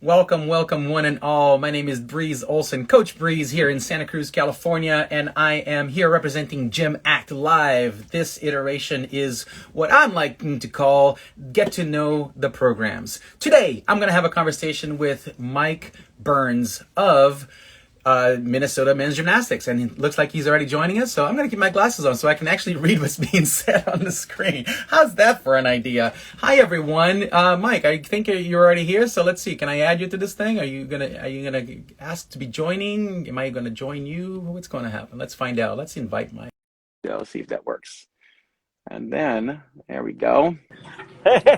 Welcome, welcome, one and all. My name is Breeze Olson, Coach Breeze here in Santa Cruz, California, and I am here representing GymACT Live. This iteration is what I'm liking to call Get to Know the Programs. Today, I'm going to have a conversation with Mike Burns of Minnesota Men's Gymnastics, and it looks like he's already joining us, so I'm going to keep my glasses on so I can actually read what's being said on the screen. How's that for an idea? Hi, everyone. Mike, I think you're already here, so let's see. Can I add you to this thing? Are you gonna ask to be joining? Am I going to join you? What's going to happen? Let's find out. Let's invite Mike. Let's see if that works. And then, there we go. Hey,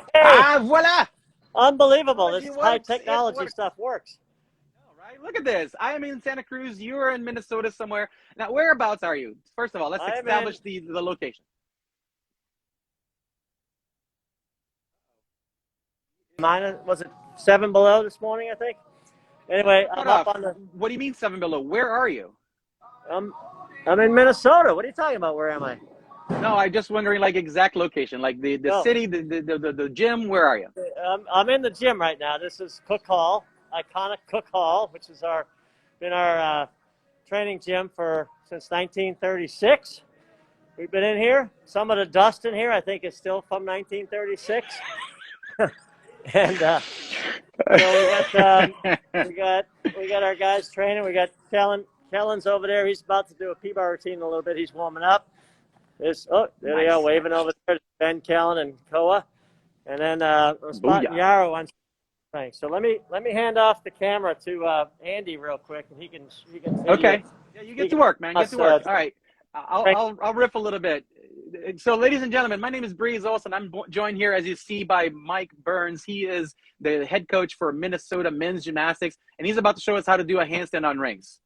Voila! unbelievable. This high technology stuff works. Right? Look at this. I am in Santa Cruz. You are in Minnesota somewhere. Now, whereabouts are you? First of all, let's establish the location. Was it 7 below this morning, I think? Anyway, I'm up on the... What do you mean 7 below? Where are you? I'm in Minnesota. What are you talking about? Where am I? No, I'm just wondering, like, exact location, like the city, the gym. Where are you? I'm in the gym right now. This is Cook Hall, iconic Cook Hall, which is been our training gym since 1936. We've been in here. Some of the dust in here, I think, is still from 1936. And we got our guys training. We got Kellen's over there. He's about to do a P-bar routine in a little bit. He's warming up. There they are, waving over there. Ben, Kellen, and Koa, and then Spot and Yarrow on thing. So let me hand off the camera to Andy real quick, and he can. Okay. Yeah, you get to work, man. Get to work. All right. I'll riff a little bit. So, ladies and gentlemen, my name is Breeze Olson. I'm joined here, as you see, by Mike Burns. He is the head coach for Minnesota Men's Gymnastics, and he's about to show us how to do a handstand on rings.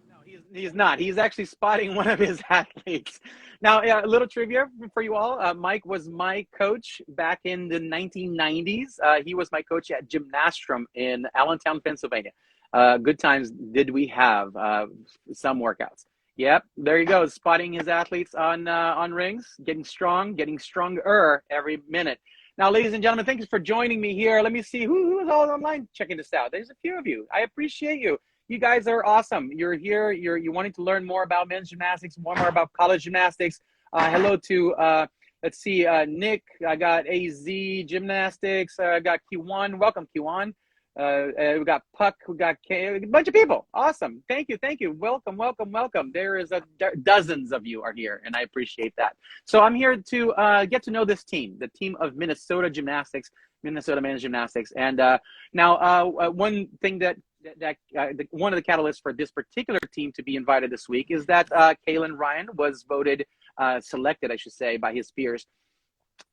No, he's not. He's actually spotting one of his athletes. Now, a little trivia for you all. Mike was my coach back in the 1990s. He was my coach at Gymnastrum in Allentown, Pennsylvania. Good times did we have. Some workouts. Yep, there you go. Spotting his athletes on rings, getting stronger every minute. Now, ladies and gentlemen, thank you for joining me here. Let me see who is all online checking this out. There's a few of you. I appreciate you. You guys are awesome. You're here. You're wanting to learn more about men's gymnastics, more about college gymnastics. Hello to let's see, Nick. I got AZ Gymnastics. I got Q1. Welcome, Q1. We got Puck, we got a bunch of people. Awesome. Thank you. Welcome. There is dozens of you are here, and I appreciate that. So I'm here to get to know this team, the team of Minnesota Gymnastics, Minnesota Men's Gymnastics. And now one thing that one of the catalysts for this particular team to be invited this week is that Kellen Ryan was selected, I should say, by his peers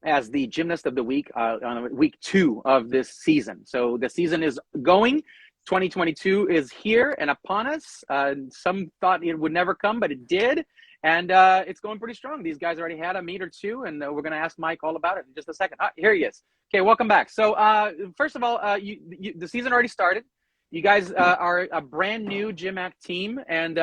as the gymnast of the week on week 2 of this season. So the season is going. 2022 is here and upon us. Some thought it would never come, but it did. And it's going pretty strong. These guys already had a meet or two, and we're going to ask Mike all about it in just a second. Here he is. Okay, welcome back. So first of all, the season already started. You guys are a brand new GymACT team, and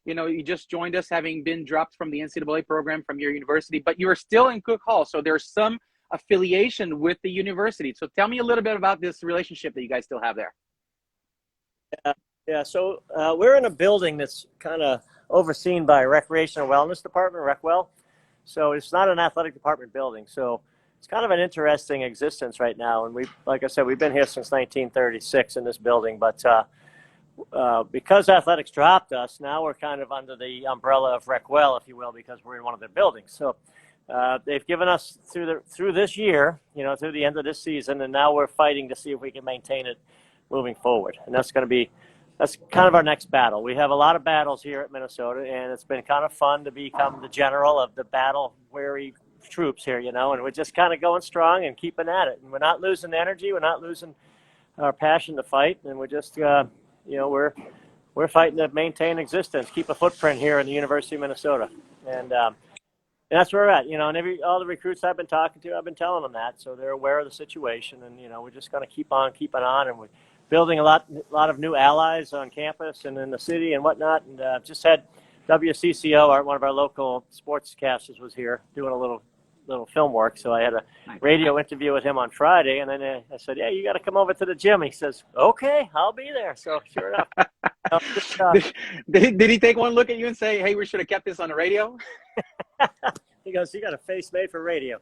you just joined us, having been dropped from the NCAA program from your university, but you are still in Cook Hall, so there's some affiliation with the university. So tell me a little bit about this relationship that you guys still have there. Yeah. So we're in a building that's kind of overseen by Recreation and Wellness Department, RecWell. So it's not an athletic department building. So it's kind of an interesting existence right now. And like I said, we've been here since 1936 in this building, but because athletics dropped us, now we're kind of under the umbrella of RecWell, if you will, because we're in one of their buildings. So they've given us through this year, through the end of this season, and now we're fighting to see if we can maintain it moving forward. And that's kind of our next battle. We have a lot of battles here at Minnesota, and it's been kind of fun to become the general of the battle-weary troops here, and we're just kind of going strong and keeping at it. And we're not losing energy. We're not losing our passion to fight, and we're just we're fighting to maintain existence, keep a footprint here in the University of Minnesota, and that's where we're at. And all the recruits I've been talking to, I've been telling them that, so they're aware of the situation, and we're just going to keep on keeping on, and we're building a lot of new allies on campus and in the city and whatnot. And just had WCCO, one of our local sportscasters, was here doing a little little film work. So I had a radio interview with him on Friday, and then I said, "Yeah, you got to come over to the gym." He says, "Okay, I'll be there." So sure enough. Did he take one look at you and say, "Hey, we should have kept this on the radio"? He goes, "You got a face made for radio."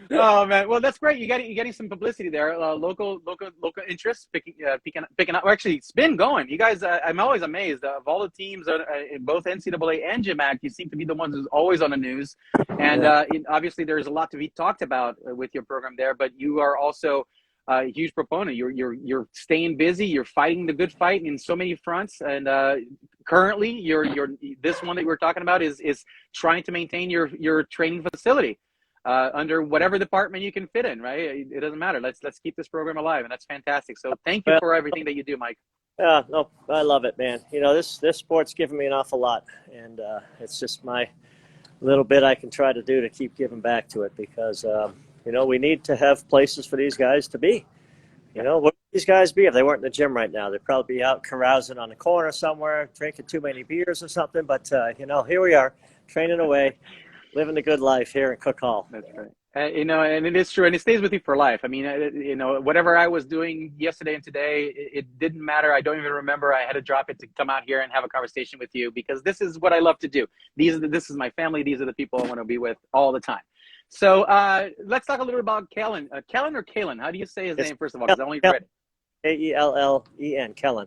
Oh man, well that's great. You're getting some publicity there. Local interests picking up. Well, actually, it's been going. You guys, I'm always amazed of all the teams in both NCAA and GymACT. You seem to be the ones who's always on the news, and obviously there's a lot to be talked about with your program there. But you are also a huge proponent. You're staying busy. You're fighting the good fight in so many fronts, and currently, this one that we're talking about is trying to maintain your training facility. Under whatever department you can fit in, right? It doesn't matter. Let's keep this program alive, and that's fantastic. So thank you for everything that you do, Mike. Yeah, no, I love it, man. You know, this sport's given me an awful lot, and it's just my little bit I can try to do to keep giving back to it because, you know, we need to have places for these guys to be. You know, what would these guys be if they weren't in the gym right now? They'd probably be out carousing on the corner somewhere, drinking too many beers or something. But, you know, here we are, training away. Living the good life here in Cook Hall. That's right. You know, and it is true, and it stays with you for life. I mean, you know, whatever I was doing yesterday and today, it didn't matter. I don't even remember. I had to drop it to come out here and have a conversation with you because this is what I love to do. This is my family. These are the people I want to be with all the time. So let's talk a little bit about Kellen. Kellen or Kalen? How do you say his name, first of all? Because I only read it. K-E-L-L-E-N, Kellen.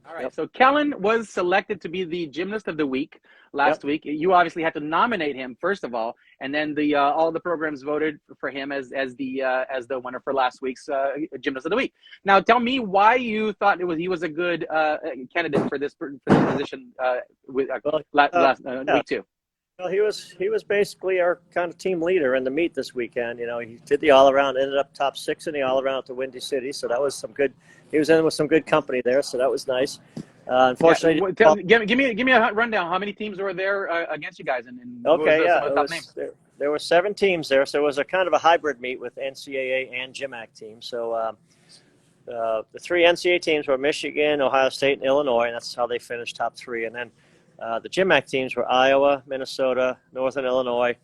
All right, so Kellen was selected to be the Gymnast of the Week last week. You obviously had to nominate him first of all, and then all the programs voted for him as the winner for last week's Gymnast of the Week. Now, tell me why you thought he was a good candidate for this position week 2. Well, he was basically our kind of team leader in the meet this weekend. You know, he did the all-around, ended up top 6 in the all-around at the Windy City, so that was some good. He was in with some good company there, so that was nice. Unfortunately, give me a rundown. How many teams were there against you guys? And okay, there were 7 teams there, so it was a kind of a hybrid meet with NCAA and GymACT teams. So the 3 NCAA teams were Michigan, Ohio State, and Illinois, and that's how they finished top 3. And then the GymACT teams were Iowa, Minnesota, Northern Illinois,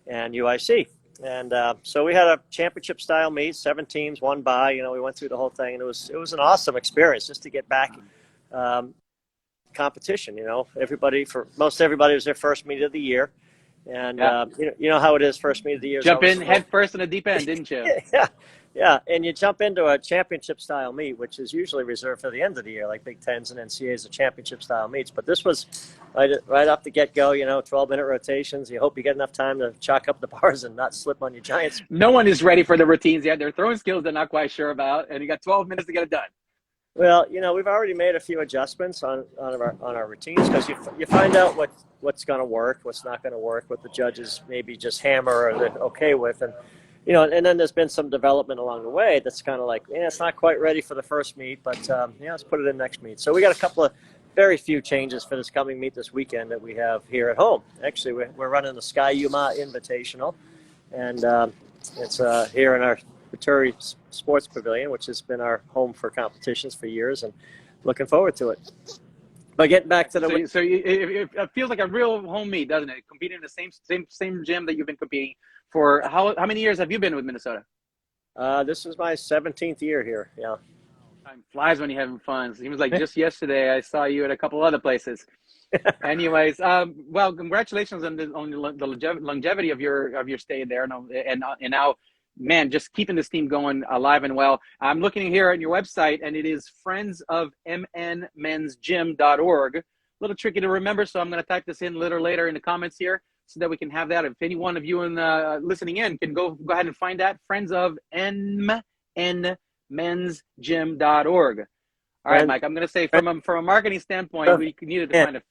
and UIC. And so we had a championship-style meet, 7 teams, 1 bye. You know, we went through the whole thing, and it was an awesome experience just to get back competition. You know, most everybody was their first meet of the year, and you know how it is, first meet of the year. Jump in head first in the deep end, didn't you? Yeah, and you jump into a championship-style meet, which is usually reserved for the end of the year, like Big Tens and NCAAs, the championship-style meets. But this was right off the get-go, you know, 12-minute rotations. You hope you get enough time to chalk up the bars and not slip on your giants. No one is ready for the routines yet. They're throwing skills they're not quite sure about, and you got 12 minutes to get it done. Well, you know, we've already made a few adjustments on our routines because you find out what's going to work, what's not going to work, what the judges maybe just hammer or they're okay with, and you know, and then there's been some development along the way that's kind of like, it's not quite ready for the first meet, but let's put it in next meet. So we got a couple of very few changes for this coming meet this weekend that we have here at home. Actually, we're running the Sky Yuma Invitational, and it's here in our Vittori Sports Pavilion, which has been our home for competitions for years, and looking forward to it. But getting back to the it feels like a real home meet, doesn't it? Competing in the same gym that you've been competing for. How many years have you been with Minnesota? This is my 17th year here. Yeah. Time flies when you're having fun. Seems like just yesterday I saw you at a couple other places. Anyways, well, congratulations on the longevity of your stay there, and now, man, just keeping this team going alive and well. I'm looking here at your website, and it is friendsofmnmensgym.org. A little tricky to remember, so I'm going to type this in a little later in the comments here so that we can have that. If any one of you listening in can go ahead and find that, friendsofmnmensgym.org. All right, Mike, I'm going to say from a marketing standpoint, we needed to find a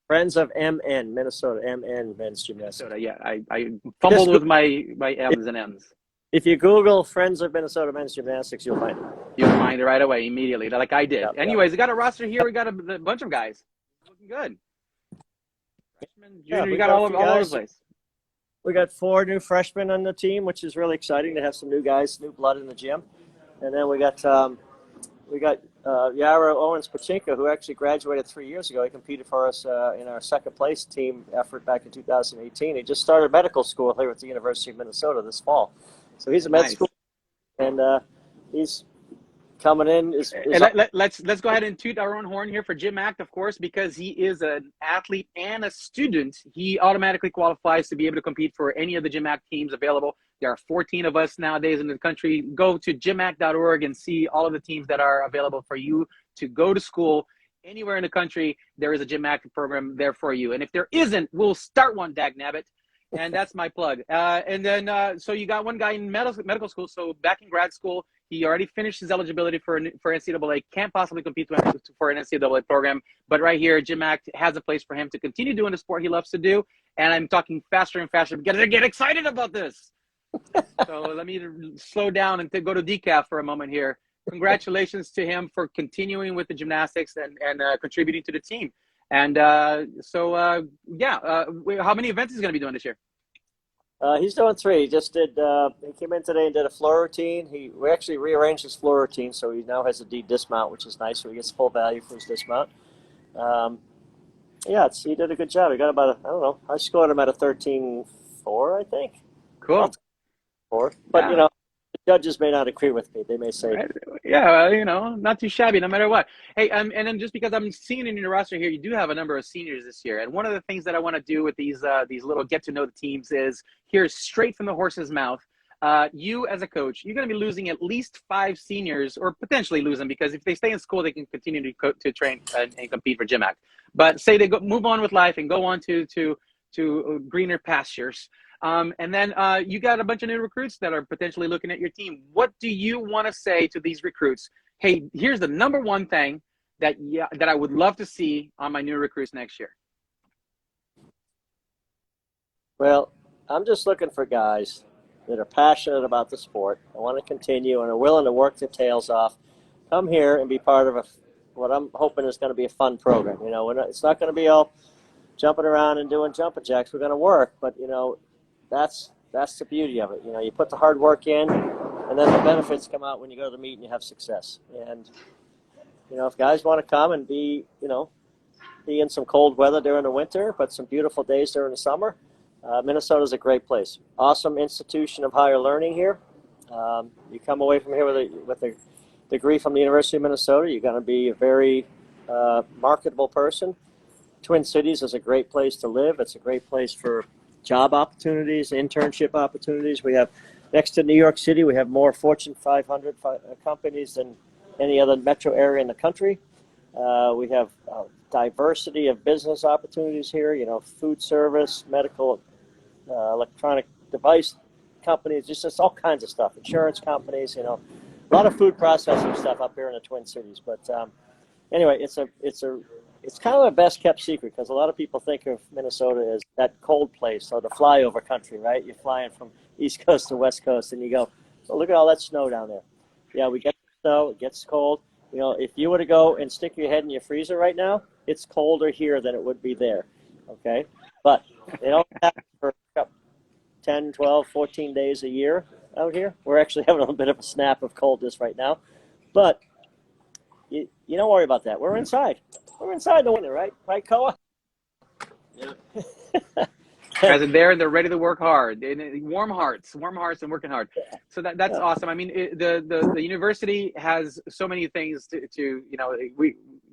Friends of MN, Minnesota, MN Men's Gymnastics. Minnesota, yeah, I fumbled with my M's and M's. If you Google Friends of Minnesota Men's Gymnastics, you'll find it. You'll find it right away, immediately, like I did. Anyways, we got a roster here. We got a bunch of guys. Looking good. Freshman, junior, we got all over the place. We got 4 new freshmen on the team, which is really exciting to have some new guys, new blood in the gym. And then we got we got Yara Owens-Pachinko, who actually graduated 3 years ago. He competed for us in our second place team effort back in 2018. He just started medical school here at the University of Minnesota this fall. So he's a med school, and he's coming in. Let's go ahead and toot our own horn here for GymACT, of course, because he is an athlete and a student. He automatically qualifies to be able to compete for any of the GymACT teams available. There are 14 of us nowadays in the country. Go to gymact.org and see all of the teams that are available for you to go to school anywhere in the country. There is a GymACT program there for you. And if there isn't, we'll start one, dagnabbit. And that's my plug. And then, so you got one guy in medical school. So back in grad school, he already finished his eligibility for NCAA. Can't possibly compete for an NCAA program. But right here, GymACT has a place for him to continue doing the sport he loves to do. And I'm talking faster and faster because I get excited about this. So let me slow down and go to decaf for a moment here. Congratulations to him for continuing with the gymnastics and contributing to the team. And how many events is he going to be doing this year? He's doing 3. He just did. He came in today and did a floor routine. We actually rearranged his floor routine, so he now has a D dismount, which is nice. So he gets full value for his dismount. He did a good job. He got about I scored him at a 13.4, I think. Cool. 4, but the judges may not agree with me. They may say, not too shabby, no matter what. Hey, and then just because I'm seeing in your roster here, you do have a number of seniors this year. And one of the things that I want to do with these little get to know the teams is hear straight from the horse's mouth. You as a coach, you're going to be losing at least 5 seniors, or potentially lose them, because if they stay in school, they can continue to train and compete for GymACT. But say they move on with life and go on to greener pastures. And then you got a bunch of new recruits that are potentially looking at your team. What do you want to say to these recruits? Hey, here's the number one thing that I would love to see on my new recruits next year. Well, I'm just looking for guys that are passionate about the sport, I want to continue, and are willing to work their tails off. Come here and be part of what I'm hoping is going to be a fun program. It's not going to be all jumping around and doing jumping jacks. We're going to work, but that's the beauty of it. You put the hard work in, and then the benefits come out when you go to the meet and you have success. And if guys want to come and be in some cold weather during the winter, but some beautiful days during the summer, Minnesota is a great place. Awesome institution of higher learning here. You come away from here with a degree from the University of Minnesota, you're going to be a very marketable person. Twin Cities is a great place to live. It's a great place for job opportunities, internship opportunities. We have, next to New York City, we have more Fortune 500 companies than any other metro area in the country. We have diversity of business opportunities here, food service, medical, electronic device companies, just all kinds of stuff, insurance companies, a lot of food processing stuff up here in the Twin Cities. But anyway, it's kind of a best kept secret, because a lot of people think of Minnesota as that cold place, or the flyover country, right? You're flying from East Coast to West Coast and you go, oh, look at all that snow down there. Yeah, we get snow, it gets cold. If you were to go and stick your head in your freezer right now, it's colder here than it would be there, okay? But it only happens for 10, 12, 14 days a year out here. We're actually having a little bit of a snap of coldness right now. But you don't worry about that. We're inside. We're inside the winter, right? Right, Koa? Yeah. Guys are there and they're ready to work hard. Warm hearts and working hard. So that's awesome. I mean, the university has so many things to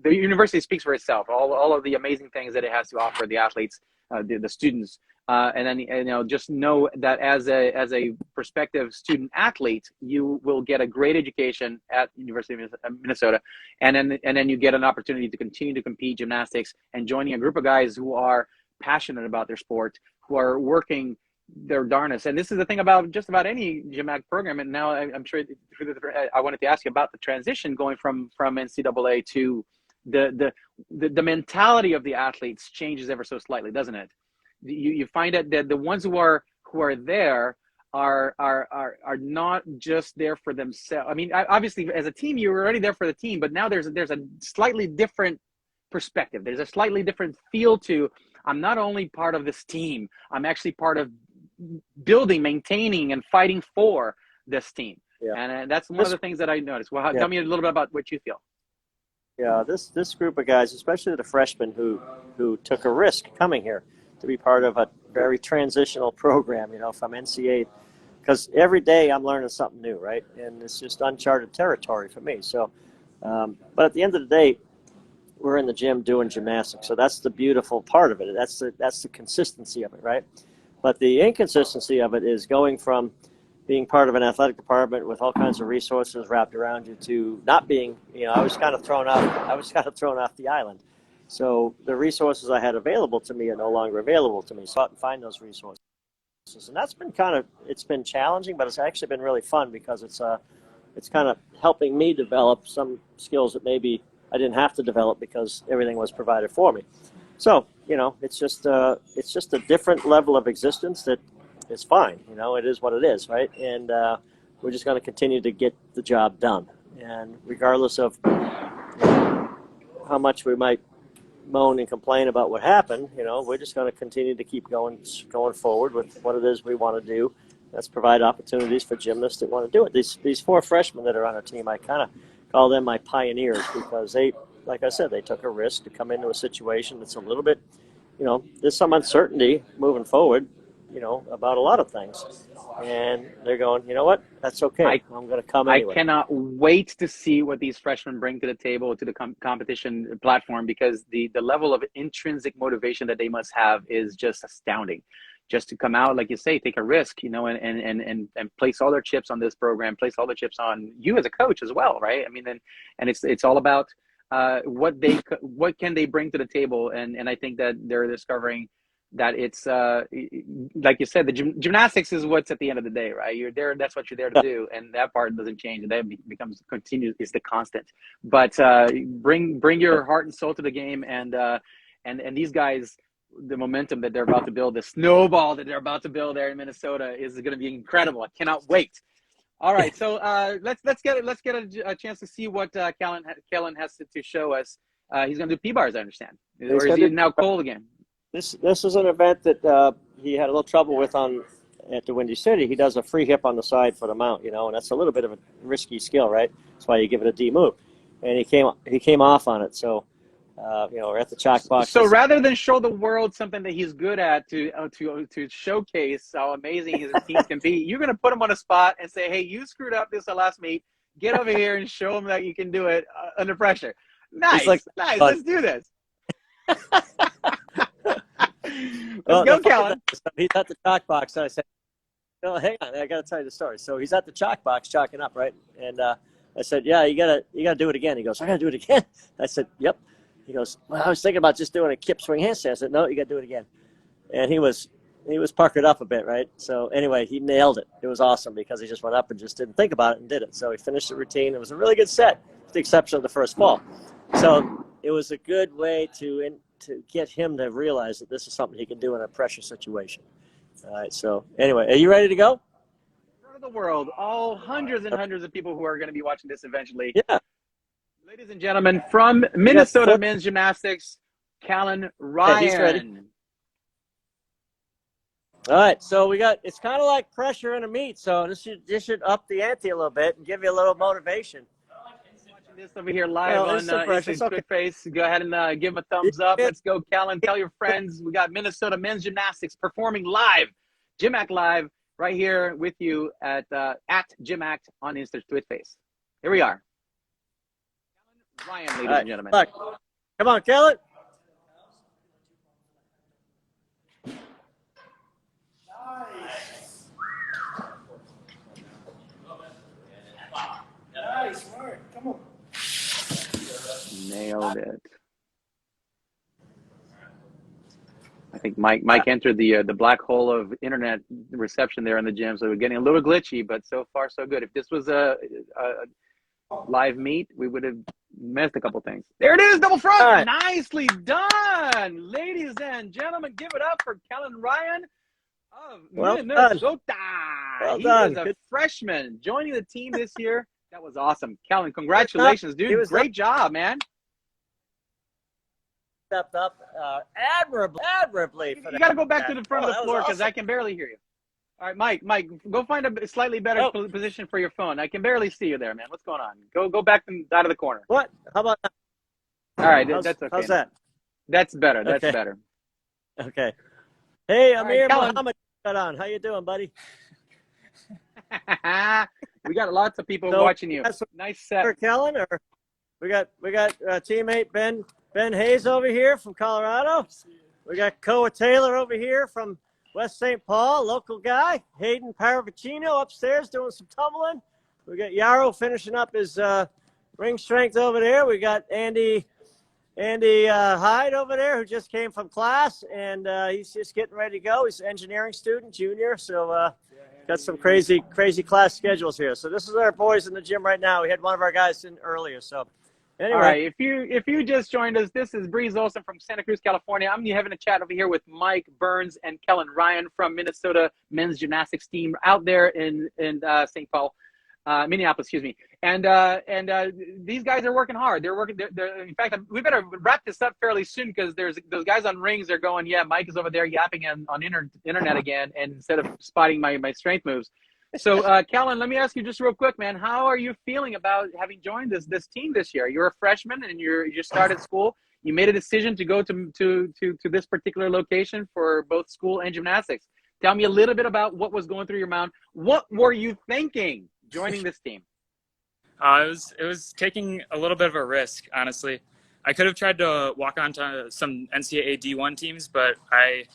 the university speaks for itself. All of the amazing things that it has to offer the athletes, the students, and then just know that as a prospective student athlete, you will get a great education at University of Minnesota, and then you get an opportunity to continue to compete gymnastics and joining a group of guys who are passionate about their sport, who are working their darnest. And this is the thing about just about any GymACT program. And now I'm sure I wanted to ask you about the transition going from NCAA to the mentality of the athletes changes ever so slightly, doesn't it? You find that the ones who are there are not just there for themselves. I mean, obviously as a team, you were already there for the team, but now there's a slightly different perspective. There's a slightly different feel to, I'm not only part of this team, I'm actually part of building, maintaining, and fighting for this team. Yeah. And that's one of the things that I noticed. Well, tell me a little bit about what you feel. Yeah, this group of guys, especially the freshmen who took a risk coming here to be part of a very transitional program, you know, from NCAA, because every day I'm learning something new, right? And it's just uncharted territory for me. So, but at the end of the day, we're in the gym doing gymnastics. So that's the beautiful part of it. That's the consistency of it, right? But the inconsistency of it is going from being part of an athletic department with all kinds of resources wrapped around you to not being, you know, I was kind of thrown off the island. So the resources I had available to me are no longer available to me. So I have to find those resources. And that's been it's been challenging, but it's actually been really fun because it's kind of helping me develop some skills that maybe I didn't have to develop because everything was provided for me. So, you know, it's just a different level of existence that is fine. You know, it is what it is, right? And we're just going to continue to get the job done. And regardless of how much we might moan and complain about what happened, you know, we're just going to continue to keep going forward with what it is we want to do. Let's provide opportunities for gymnasts that want to do it. These 4 freshmen that are on our team, I kind of call them my pioneers because they, like I said, they took a risk to come into a situation that's a little bit, you know, there's some uncertainty moving forward, you know, about a lot of things. And they're going, you know what, that's okay. I'm going to come anyway. I cannot wait to see what these freshmen bring to the table, to the competition platform, because the level of intrinsic motivation that they must have is just astounding. Just to come out, like you say, take a risk, you know, and place all their chips on this program, place all the chips on you as a coach as well, right? I mean, and it's all about what can they bring to the table, and I think that they're discovering that it's like you said, the gymnastics is what's at the end of the day, right? You're there, that's what you're there to do, and that part doesn't change, and that becomes continuous, is the constant. But bring your heart and soul to the game, and these guys, the momentum that they're about to build, the snowball that they're about to build there in Minnesota is going to be incredible. I cannot wait. All right, so let's get a chance to see what Kellen has to show us. He's going to do P-bars, I understand, or is he now cold again? This is an event that he had a little trouble with at the Windy City. He does a free hip on the side for the mount, you know, and that's a little bit of a risky skill, right? That's why you give it a D move, and he came off on it. So. You know, we're at the chalk box. So rather than show the world something that he's good at to showcase how amazing his teams can be, you're going to put him on a spot and say, hey, you screwed up this last meet. Get over here and show him that you can do it under pressure. Nice. Nice. Let's do this. Let's go, Kellen. He's at the chalk box. So I said, no, hang on. I got to tell you the story. So he's at the chalk box chalking up, right? And I said, yeah, you gotta do it again. He goes, I got to do it again. I said, yep. He goes, well, I was thinking about just doing a kip swing handstand. I said, no, you got to do it again. And he was puckered up a bit, right? So anyway, he nailed it. It was awesome because he just went up and just didn't think about it and did it. So he finished the routine. It was a really good set, with the exception of the first fall. So it was a good way to get him to realize that this is something he can do in a pressure situation. All right. So anyway, are you ready to go? For the world, all hundreds and hundreds of people who are going to be watching this eventually. Yeah. Ladies and gentlemen, from Minnesota Men's Gymnastics, Kellen Ryan. He's ready. All right, so it's kind of like pressure in a meet, so this should up the ante a little bit and give you a little motivation. Watching this over here live on Instant Face. Go ahead and give him a thumbs up. Let's go, Kellen. Tell your friends. We got Minnesota Men's Gymnastics performing live, GymACT Live, right here with you at GymACT on Instant Face. Here we are. Ryan, ladies and gentlemen. Look. Come on, Kellen. Nice work. Come on. Nailed it. I think Mike entered the black hole of internet reception there in the gym, so we're getting a little glitchy, but so far so good. If this was a live meet, we would have missed a couple things. There it is, double front. Right. Nicely done. Ladies and gentlemen, give it up for Kellen Ryan of Minnesota. Well done. He is a freshman joining the team this year. That was awesome. Kellen, congratulations, dude. Great job, man. Stepped up admirably. You got to go back to the front of the floor because awesome. I can barely hear you. All right, Mike, go find a slightly better position for your phone. I can barely see you there, man. What's going on? Go back out of the corner. What? How about that? All right, that's okay. How's that? That's better. That's okay. better. Okay. Hey, Amir Kellen. Muhammad, on. How you doing, buddy? We got lots of people watching you. Nice set. Kellen, or we got teammate Ben Hayes over here from Colorado. We got Koa Taylor over here from West St. Paul, local guy. Hayden Paravicino upstairs doing some tumbling. We got Yarrow finishing up his ring strength over there. We got Andy Hyde over there, who just came from class, and he's just getting ready to go. He's an engineering student, junior, so got some crazy class schedules here. So this is our boys in the gym right now. We had one of our guys in earlier. So anyway, all right, if you just joined us, this is Breeze Olson from Santa Cruz, California. I'm having a chat over here with Mike Burns and Kellen Ryan from Minnesota men's gymnastics team out there in St. Paul. Minneapolis, excuse me, and these guys are working hard. They're working. In fact, we better wrap this up fairly soon because there's those guys on rings. They're going, yeah, Mike is over there yapping on internet again, and instead of spotting my strength moves. So, Kellen, let me ask you just real quick, man. How are you feeling about having joined this team this year? You're a freshman and you just started school. You made a decision to go to this particular location for both school and gymnastics. Tell me a little bit about what was going through your mind. What were you thinking joining this team? It was taking a little bit of a risk, honestly. I could have tried to walk on to some NCAA D1 teams, but I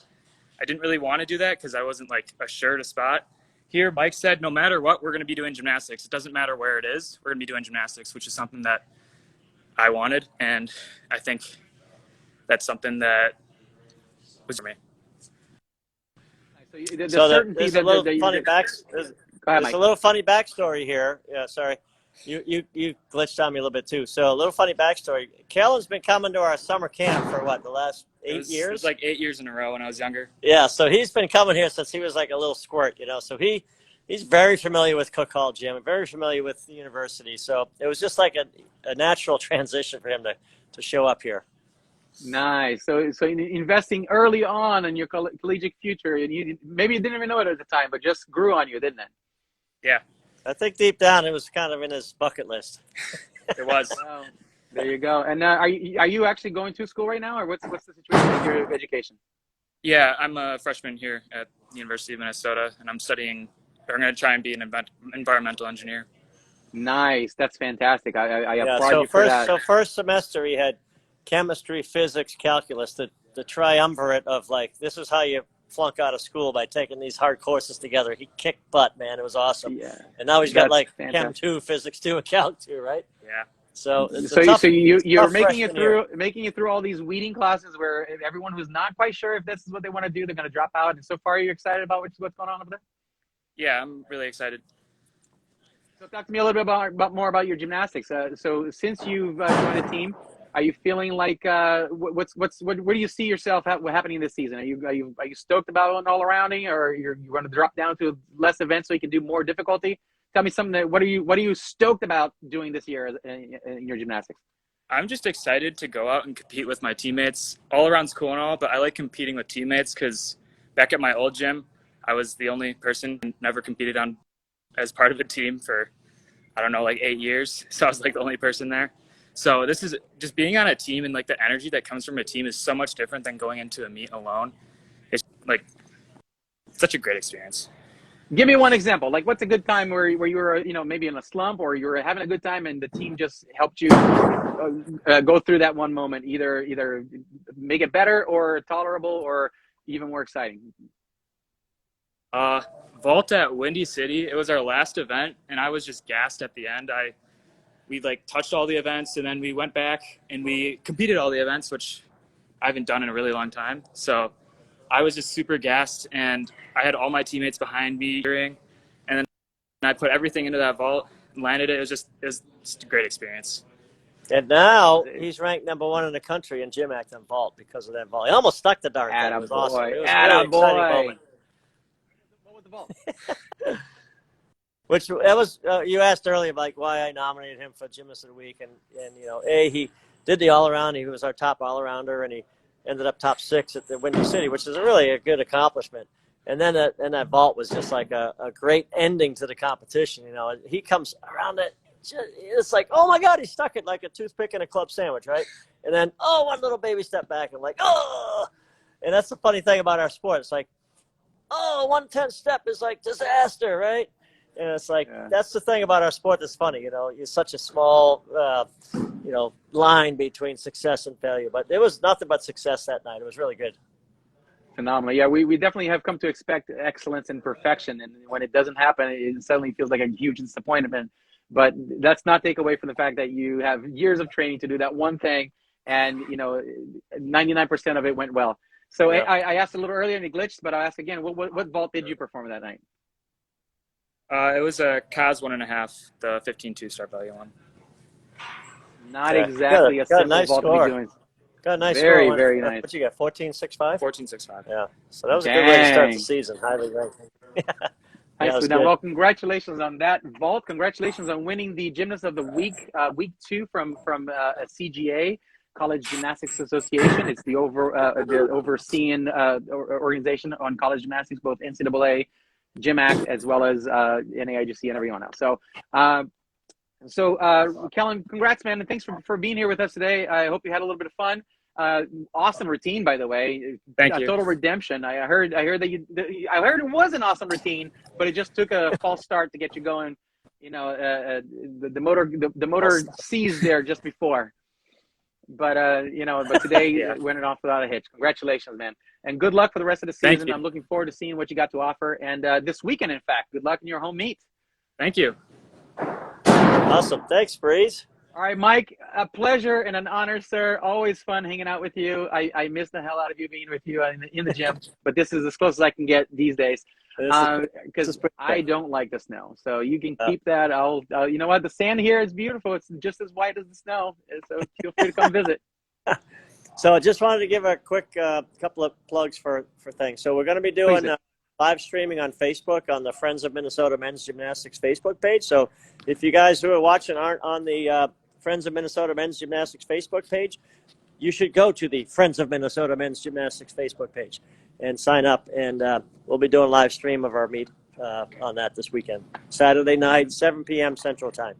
didn't really want to do that because I wasn't like assured a spot. Here, Mike said, no matter what, we're going to be doing gymnastics. It doesn't matter where it is. We're going to be doing gymnastics, which is something that I wanted, and I think that's something that was for me. There's a little funny backstory here. Yeah, sorry. You glitched on me a little bit too. So a little funny backstory. Kellen's been coming to our summer camp for what, the last 8 years? It was like 8 years in a row when I was younger. Yeah, so he's been coming here since he was like a little squirt, So he's very familiar with Cook Hall Gym and very familiar with the university. So it was just like a natural transition for him to show up here. Nice. So investing early on in your collegiate future, and maybe you didn't even know it at the time, but just grew on you, didn't it? Yeah. I think deep down it was kind of in his bucket list. It was. Well, there you go. And are you actually going to school right now, or what's the situation with your education? Yeah, I'm a freshman here at the University of Minnesota, and I'm going to try and be an environmental engineer. Nice. That's fantastic. I applaud you for that. So first semester he had chemistry, physics, calculus, the triumvirate of like, this is how you flunk out of school, by taking these hard courses together. He kicked butt, man. It was awesome. Yeah. And now he's got like fantastic. Chem 2, Physics 2, and Calc 2, right? Yeah. So you're making it through all these weeding classes where everyone who's not quite sure if this is what they want to do, they're going to drop out. And so far, you're excited about what's going on over there? Yeah, I'm really excited. So talk to me a little bit more about your gymnastics. So since you've joined a team, are you feeling like where do you see yourself happening this season? Are you stoked about an all-arounding, or you're going to drop down to less events so you can do more difficulty? Tell me something. What are you stoked about doing this year in your gymnastics? I'm just excited to go out and compete with my teammates. All around's cool and all, but I like competing with teammates because back at my old gym, I was the only person who never competed as part of a team for, I don't know, like 8 years. So I was like the only person there. So this is just being on a team, and like the energy that comes from a team is so much different than going into a meet alone. It's like such a great experience. Give me one example. Like, what's a good time where you were, maybe in a slump, or you were having a good time and the team just helped you go through that one moment, either make it better or tolerable or even more exciting? Vault at Windy City. It was our last event, and I was just gassed at the end. We like touched all the events, and then we went back and we competed all the events, which I haven't done in a really long time. So I was just super gassed, and I had all my teammates behind me, and then I put everything into that vault and landed it. It was just a great experience. And now he's ranked #1 in the country in GymACT on vault because of that vault. He almost stuck the darn thing. It was awesome. It was a really exciting moment. What was the vault? Which that was you asked earlier, like why I nominated him for Gymnast of the Week, and he did the all around. He was our top all arounder, and he ended up top 6 at the Windy City, which is really a good accomplishment. And then that vault was just like a great ending to the competition. You know, he comes around it. It's like, oh my God, he stuck it like a toothpick in a club sandwich, right? And then, oh, one little baby step back. And like, oh. And that's the funny thing about our sport. It's like, oh, 1/10 step is like disaster, right? And it's like, that's the thing about our sport that's funny. You know, it's such a small, you know, line between success and failure. But it was nothing but success that night. It was really good. Phenomenal. Yeah, we definitely have come to expect excellence and perfection. And when it doesn't happen, it suddenly feels like a huge disappointment. But let's not take away from the fact that you have years of training to do that one thing. And, you know, 99% of it went well. So yeah. I asked a little earlier and it glitched, but I'll ask again, what vault did you perform that night? It was a COS 1.5, the 15-2 start value one. Not exactly a simple nice vault score. to be doing. Got a nice very, score. Very nice. What you got, 14.65? 14.65. Yeah. So that was a good way to start the season. Highly ranked. Nicely done. Well, congratulations on that vault. Congratulations on winning the Gymnast of the Week, week 2 from a CGA, College Gymnastics Association. It's the overseeing organization on college gymnastics, both NCAA, GymACT, as well as NAIGC and everyone else. So, Kellen, congrats, man, and thanks for being here with us today. I hope you had a little bit of fun. Awesome routine, by the way. Thank you. Total redemption. I heard that I heard it was an awesome routine, but it just took a false start to get you going. You know, the motor seized there just before. But you know, but today it went off without a hitch. Congratulations, man, and good luck for the rest of the season. I'm looking forward to seeing what you got to offer, and this weekend, in fact, good luck in your home meet. Thank you. Awesome. Thanks, Breeze. All right, Mike, a pleasure and an honor, sir. Always fun hanging out with you. I miss the hell out of you being with you in the gym, but this is as close as I can get these days because I don't like the snow. So you can keep that. You know what? The sand here is beautiful. It's just as white as the snow. So feel free to come visit. So I just wanted to give a quick couple of plugs for things. So we're going to be doing live streaming on Facebook on the Friends of Minnesota Men's Gymnastics Facebook page. So if you guys who are watching aren't on the Friends of Minnesota Men's Gymnastics Facebook page, you should go to the Friends of Minnesota Men's Gymnastics Facebook page and sign up. And we'll be doing a live stream of our meet on that this weekend, Saturday night, 7 p.m. Central Time.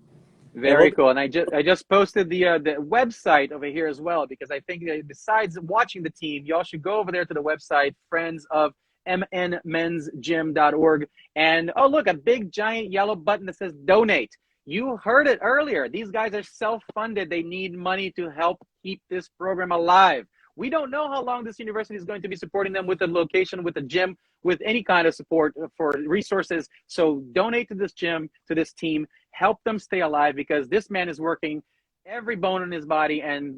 Very cool. And I just posted the website over here as well, because I think that besides watching the team, y'all should go over there to the website, Friends of mnmensgym.org, and oh look, a big giant yellow button that says donate. You heard it earlier. These guys are self-funded. They need money to help keep this program alive. We don't know how long this university is going to be supporting them with a location, with a gym, with any kind of support for resources. So donate to this gym, to this team, help them stay alive, because this man is working every bone in his body and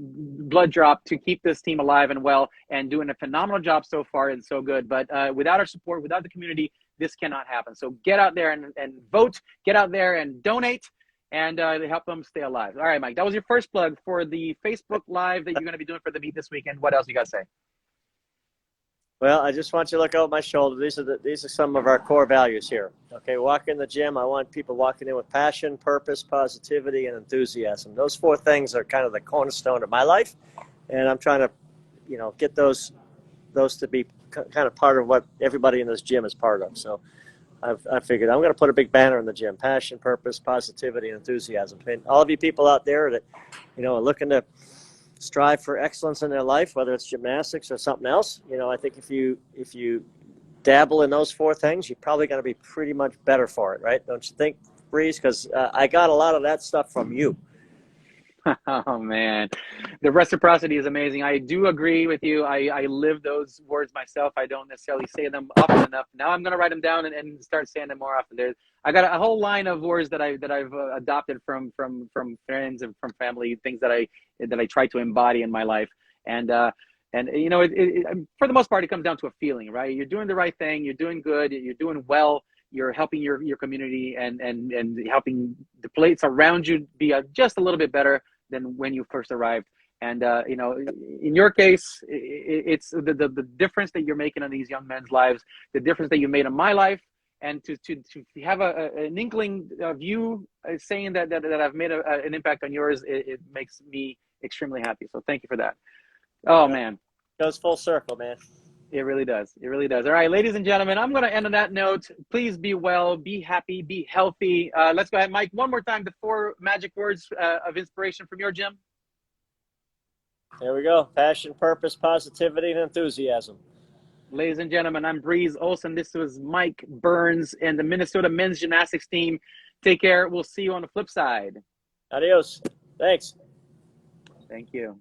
blood drop to keep this team alive and well, and doing a phenomenal job so far and so good. But without our support, without the community, this cannot happen. So get out there and vote, get out there and donate, and help them stay alive. All right, Mike, that was your first plug for the Facebook Live that you're going to be doing for the meet this weekend. What else you got to say? Well, I just want you to look out my shoulder. These are some of our core values here. Okay, walk in the gym. I want people walking in with passion, purpose, positivity, and enthusiasm. Those 4 things are kind of the cornerstone of my life, and I'm trying to, you know, get those to be kind of part of what everybody in this gym is part of. So I figured I'm going to put a big banner in the gym: passion, purpose, positivity, and enthusiasm. And all of you people out there that, you know, are looking to strive for excellence in their life, whether it's gymnastics or something else, you know, I think if you dabble in those 4 things, you're probably going to be pretty much better for it, right? Don't you think, Breeze? Because I got a lot of that stuff from you. Oh man, the reciprocity is amazing. I do agree with you. I live those words myself. I don't necessarily say them often enough. Now I'm going to write them down and start saying them more often. I got a whole line of words that I've adopted from friends and from family, things that I try to embody in my life. And you know, for the most part, it comes down to a feeling, right? You're doing the right thing. You're doing good. You're doing well. You're helping your community and helping the place around you be just a little bit better than when you first arrived. And you know, in your case, it's the difference that you're making in these young men's lives, the difference that you made in my life, and to have an inkling of you saying that I've made an impact on yours, it makes me extremely happy. So thank you for that. Oh man, goes full circle, man. It really does. It really does. All right, ladies and gentlemen, I'm going to end on that note. Please be well, be happy, be healthy. Let's go ahead, Mike, one more time, the 4 magic words of inspiration from your gym. There we go. Passion, purpose, positivity, and enthusiasm. Ladies and gentlemen, I'm Breeze Olson. This was Mike Burns and the Minnesota men's gymnastics team. Take care. We'll see you on the flip side. Adios. Thanks. Thank you.